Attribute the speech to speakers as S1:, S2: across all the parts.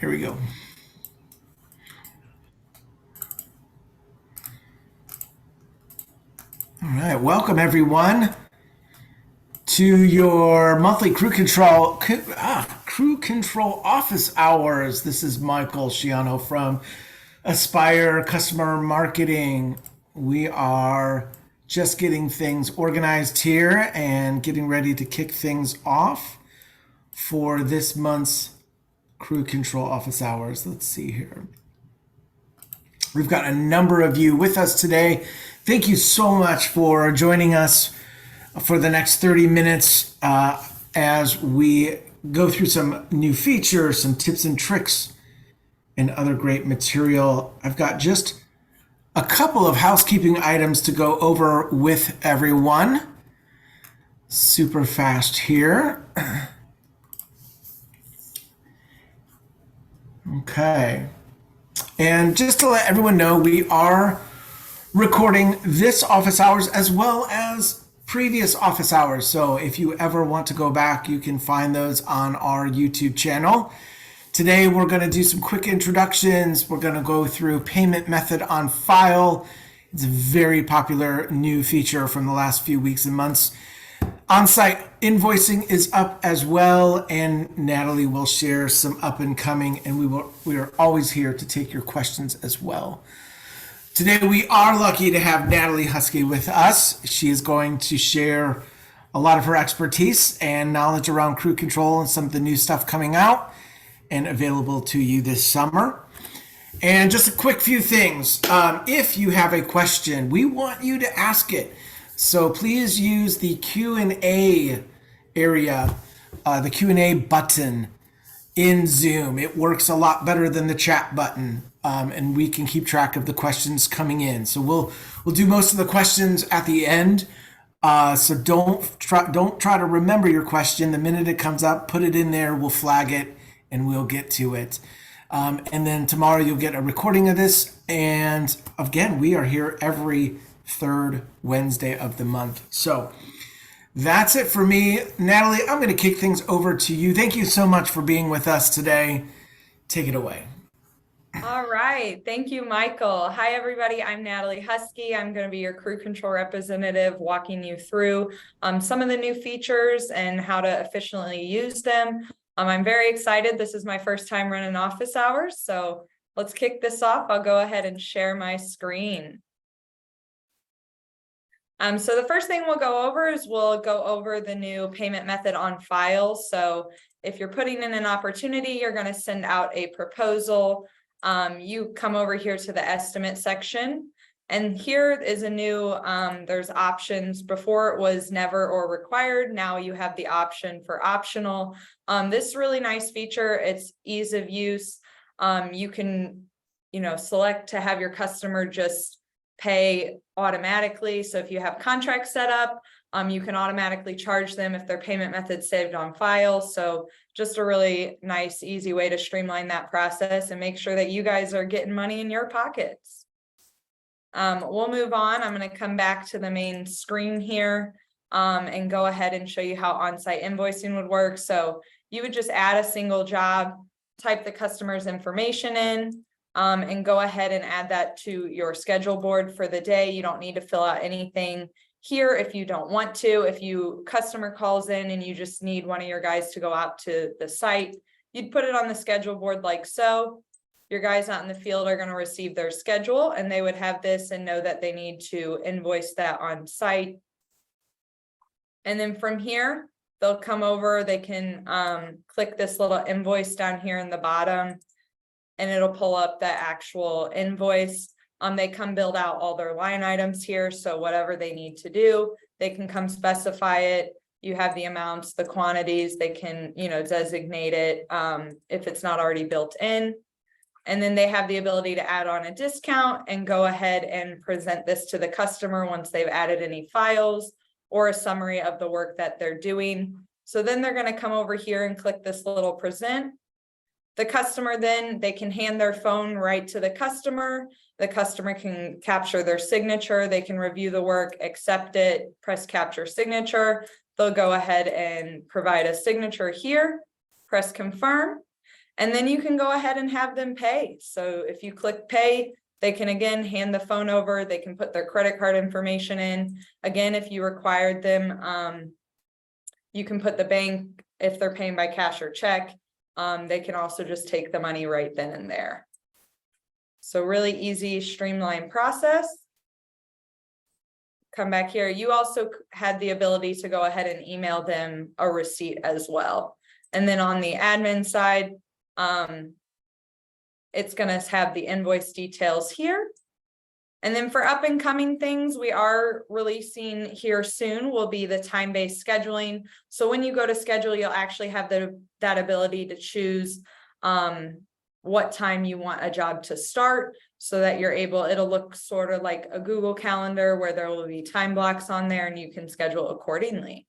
S1: Here we go. All right, welcome everyone to your monthly crew control office hours. This is Michael Shiano from Aspire Customer Marketing. We are just getting things organized here and getting ready to kick things off for this month's crew control office hours. Let's see here. We've got a number of you with us today. Thank you so much for joining us for the next 30 minutes as we go through some new features, some tips and tricks, and other great material. I've got just a couple of housekeeping items to go over with everyone. Super fast here. Okay. And just to let everyone know, we are recording this office hours as well as previous office hours. So if you ever want to go back, you can find those on our YouTube channel. Today, we're going to do some quick introductions. We're going to go through payment method on file. It's a very popular new feature from the last few weeks and months. On-site invoicing is up as well, and Natalie will share some up and coming, and we are always here to take your questions as well. Today we are lucky to have Natalie Husky with us. She is going to share a lot of her expertise and knowledge around crew control and some of the new stuff coming out and available to you this summer. And just a quick few things. If you have a question, we want you to ask it. So please use the Q&A area, the Q&A button in Zoom. It works a lot better than the chat button, and we can keep track of the questions coming in. So we'll do most of the questions at the end. So don't try to remember your question. The minute it comes up, put it in there. We'll flag it, and we'll get to it. And then tomorrow you'll get a recording of this. And again, we are here every third Wednesday of the month. So that's it for me. Natalie, I'm going to kick things over to you. Thank you so much for being with us today. Take it away.
S2: All right. Thank you, Michael. Hi, everybody. I'm Natalie Husky. I'm going to be your crew control representative, walking you through some of the new features and how to efficiently use them. I'm very excited. This is my first time running office hours. So let's kick this off. I'll go ahead and share my screen. So the first thing we'll go over is we'll go over the new payment method on file. So if you're putting in an opportunity, you're going to send out a proposal. You come over here to the estimate section, and here is a new, there's options. Before it was never or required. Now you have the option for optional. This really nice feature. It's ease of use. You can, select to have your customer just pay automatically. So if you have contracts set up, you can automatically charge them if their payment method saved on file. So just a really nice, easy way to streamline that process and make sure that you guys are getting money in your pockets. We'll move on. I'm going to come back to the main screen here and go ahead and show you how on-site invoicing would work. So you would just add a single job, type the customer's information in, and go ahead and add that to your schedule board for the day. You don't need to fill out anything here if you don't want to. If you customer calls in and you just need one of your guys to go out to the site, you'd put it on the schedule board like so. Your guys out in the field are going to receive their schedule, and they would have this and know that they need to invoice that on site. And then from here, they'll come over, they can click this little invoice down here in the bottom, and it'll pull up the actual invoice. They come build out all their line items here. So whatever they need to do, they can come specify it. You have the amounts, the quantities, they can, designate it if it's not already built in. And then they have the ability to add on a discount and go ahead and present this to the customer once they've added any files or a summary of the work that they're doing. So then they're going to come over here and click this little present. The customer, then they can hand their phone right to the customer. The customer can capture their signature. They can review the work, accept it, press capture signature. They'll go ahead and provide a signature here, press confirm. And then you can go ahead and have them pay. So if you click pay, they can again hand the phone over, they can put their credit card information in. Again, if you required them, you can put the bank, if they're paying by cash or check, they can also just take the money right then and there. So really easy, streamlined process. Come back here. You also had the ability to go ahead and email them a receipt as well. And then on the admin side, it's going to have the invoice details here. And then for up and coming things, we are releasing here soon will be the time-based scheduling. So when you go to schedule, you'll actually have that ability to choose what time you want a job to start, so that you're able, it'll look sort of like a Google Calendar where there will be time blocks on there and you can schedule accordingly.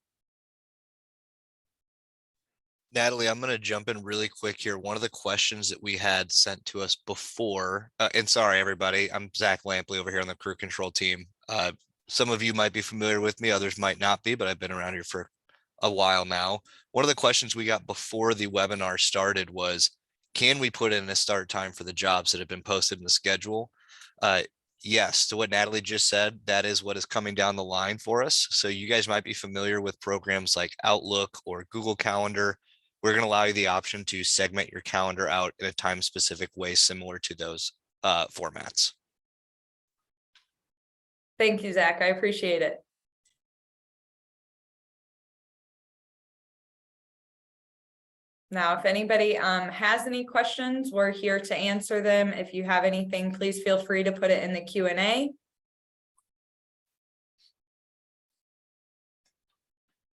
S3: Natalie, I'm going to jump in really quick here. One of the questions that we had sent to us before, and sorry, everybody, I'm Zach Lampley over here on the crew control team. Some of you might be familiar with me, others might not be, but I've been around here for a while now. One of the questions we got before the webinar started was, can we put in a start time for the jobs that have been posted in the schedule? Yes, to what Natalie just said, that is what is coming down the line for us. So you guys might be familiar with programs like Outlook or Google Calendar. We're going to allow you the option to segment your calendar out in a time specific way similar to those formats.
S2: Thank you, Zach. I appreciate it. Now, if anybody has any questions, we're here to answer them. If you have anything, please feel free to put it in the Q&A.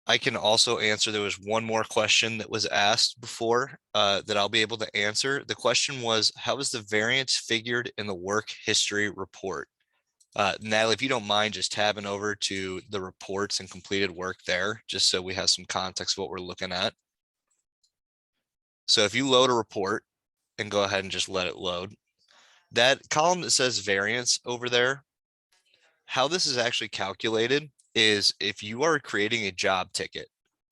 S3: I can also answer. There was one more question that was asked before that I'll be able to answer. The question was, how is the variance figured in the work history report? Natalie, if you don't mind just tabbing over to the reports and completed work there, just so we have some context of what we're looking at. So if you load a report and go ahead and just let it load, that column that says variance over there, how this is actually calculated is if you are creating a job ticket,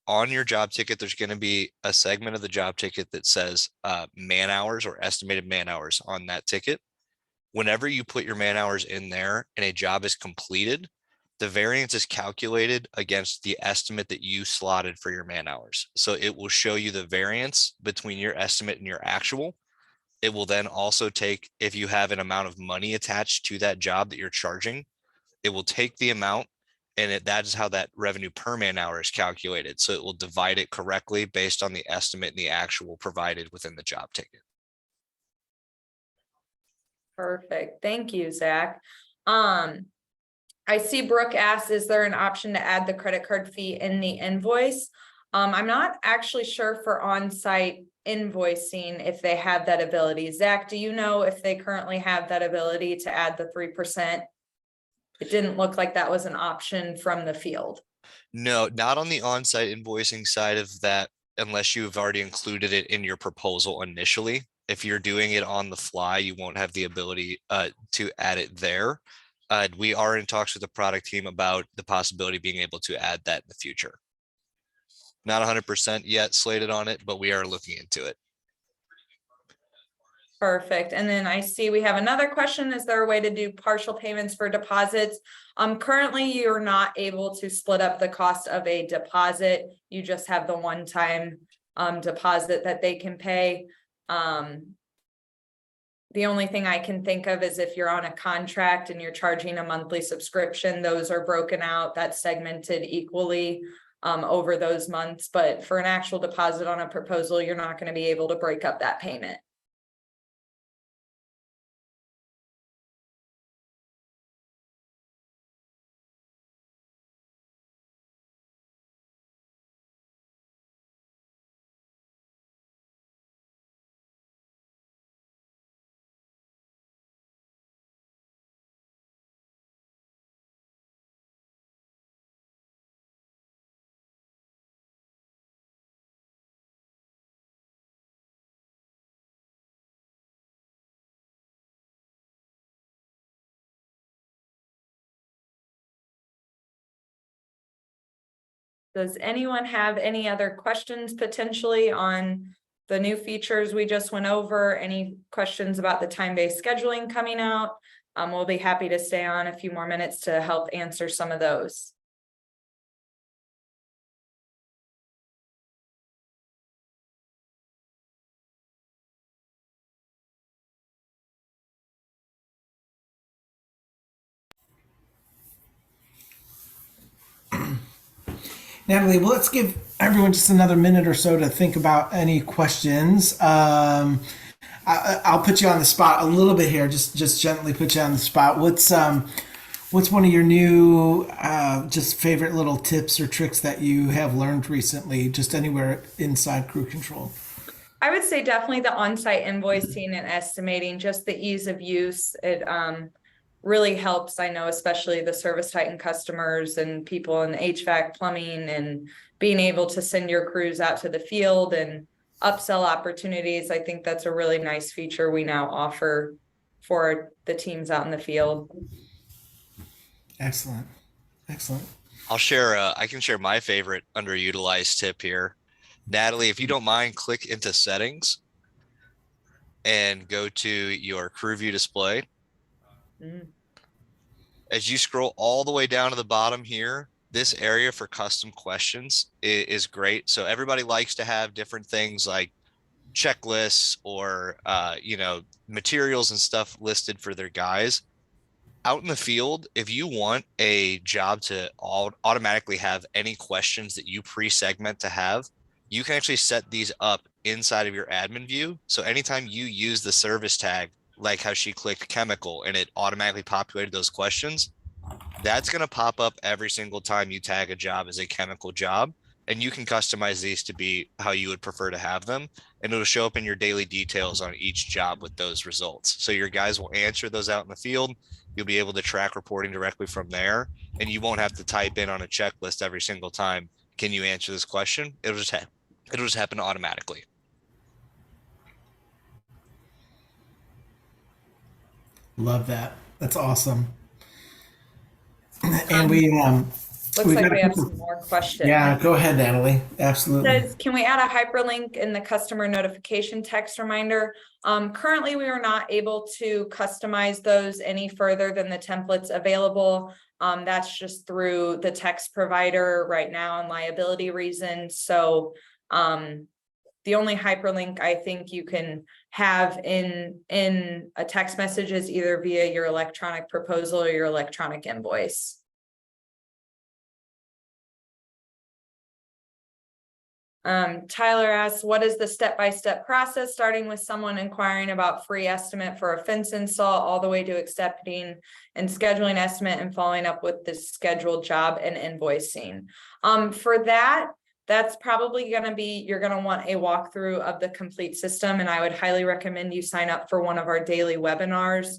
S3: on your job ticket, there's going to be a segment of the job ticket that says man hours or estimated man hours on that ticket. Whenever you put your man hours in there and a job is completed, the variance is calculated against the estimate that you slotted for your man hours. So it will show you the variance between your estimate and your actual. It will then also take, if you have an amount of money attached to that job that you're charging, it will take the amount, and that is how that revenue per man hour is calculated. So it will divide it correctly based on the estimate and the actual provided within the job ticket.
S2: Perfect. Thank you, Zach. I see Brooke asks, is there an option to add the credit card fee in the invoice? I'm not actually sure for on-site invoicing if they have that ability. Zach, do you know if they currently have that ability to add the 3%? It didn't look like that was an option from the field.
S3: No, not on the on-site invoicing side of that, unless you've already included it in your proposal initially. If you're doing it on the fly, you won't have the ability to add it there. We are in talks with the product team about the possibility of being able to add that in the future. Not 100% yet slated on it, but we are looking into it.
S2: Perfect. And then I see we have another question. Is there a way to do partial payments for deposits? Currently, you're not able to split up the cost of a deposit. You just have the one-time deposit that they can pay. The only thing I can think of is if you're on a contract and you're charging a monthly subscription, those are broken out, that's segmented equally over those months. But for an actual deposit on a proposal, you're not going to be able to break up that payment. Does anyone have any other questions potentially on the new features we just went over, any questions about the time-based scheduling coming out, we'll be happy to stay on a few more minutes to help answer some of those.
S1: Natalie, well, let's give everyone just another minute or so to think about any questions. I'll put you on the spot a little bit here, just gently put you on the spot. What's one of your new just favorite little tips or tricks that you have learned recently, just anywhere inside Crew Control?
S2: I would say definitely the on-site invoicing and estimating, just the ease of use. It really helps. I know, especially the Service Titan customers and people in HVAC, plumbing, and being able to send your crews out to the field and upsell opportunities. I think that's a really nice feature we now offer for the teams out in the field.
S1: Excellent.
S3: I can share my favorite underutilized tip here. Natalie, if you don't mind, click into settings and go to your crew view display. As you scroll all the way down to the bottom here, this area for custom questions is great. So everybody likes to have different things like checklists or, materials and stuff listed for their guys. Out in the field, if you want a job to automatically have any questions that you pre-segment to have, you can actually set these up inside of your admin view. So anytime you use the service tag, like how she clicked chemical and it automatically populated those questions, that's going to pop up every single time you tag a job as a chemical job. And you can customize these to be how you would prefer to have them. And it'll show up in your daily details on each job with those results. So your guys will answer those out in the field. You'll be able to track reporting directly from there. And you won't have to type in on a checklist every single time, can you answer this question? It'll just happen automatically.
S1: Love that. That's awesome. And we
S2: Looks
S1: we've
S2: like
S1: got
S2: we
S1: a
S2: have
S1: couple-
S2: some more questions.
S1: Yeah, go ahead, Natalie. Absolutely.
S2: Says, can we add a hyperlink in the customer notification text reminder? Currently, we are not able to customize those any further than the templates available. That's just through the text provider right now and liability reasons. So the only hyperlink I think you can have in a text message is either via your electronic proposal or your electronic invoice. Tyler asks, what is the step-by-step process, starting with someone inquiring about free estimate for a fence install all the way to accepting and scheduling estimate and following up with the scheduled job and invoicing? For that, that's probably going to be, you're going to want a walkthrough of the complete system. And I would highly recommend you sign up for one of our daily webinars.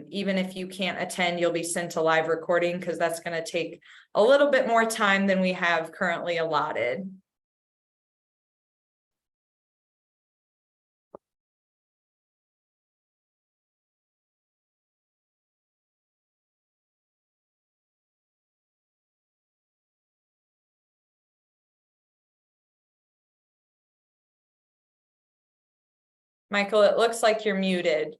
S2: Even if you can't attend, you'll be sent a live recording because that's going to take a little bit more time than we have currently allotted. Michael, it looks like you're muted.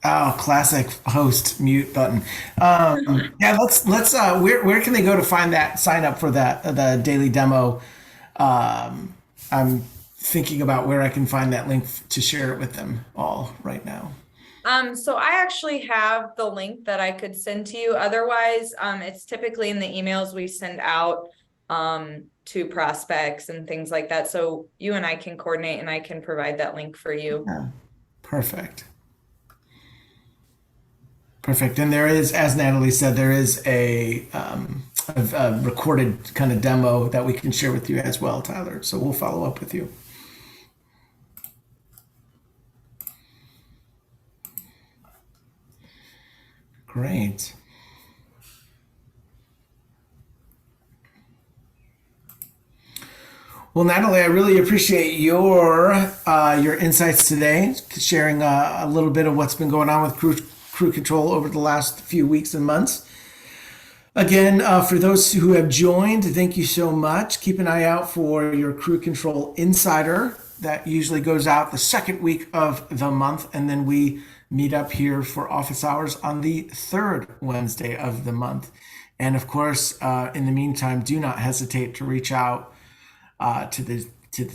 S1: Oh, classic host mute button. Yeah, let's where can they go to find that, sign up for that, the daily demo? I'm thinking about where I can find that link to share it with them all right now.
S2: So I actually have the link that I could send to you. Otherwise, it's typically in the emails we send out to prospects and things like that. So you and I can coordinate and I can provide that link for you.
S1: Yeah. Perfect. And there is, as Natalie said, there is a recorded kind of demo that we can share with you as well, Tyler. So we'll follow up with you. Great. Well, Natalie, I really appreciate your insights today, sharing a little bit of what's been going on with Crew Control over the last few weeks and months. Again, for those who have joined, thank you so much. Keep an eye out for your Crew Control Insider. That usually goes out the second week of the month, and then we meet up here for office hours on the third Wednesday of the month. And of course, in the meantime, do not hesitate to reach out to the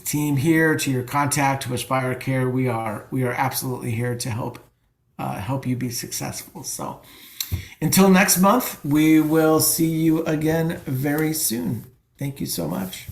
S1: team here, to your contact, to Aspire Care. We are absolutely here to help you be successful. So until next month, we will see you again very soon. Thank you so much.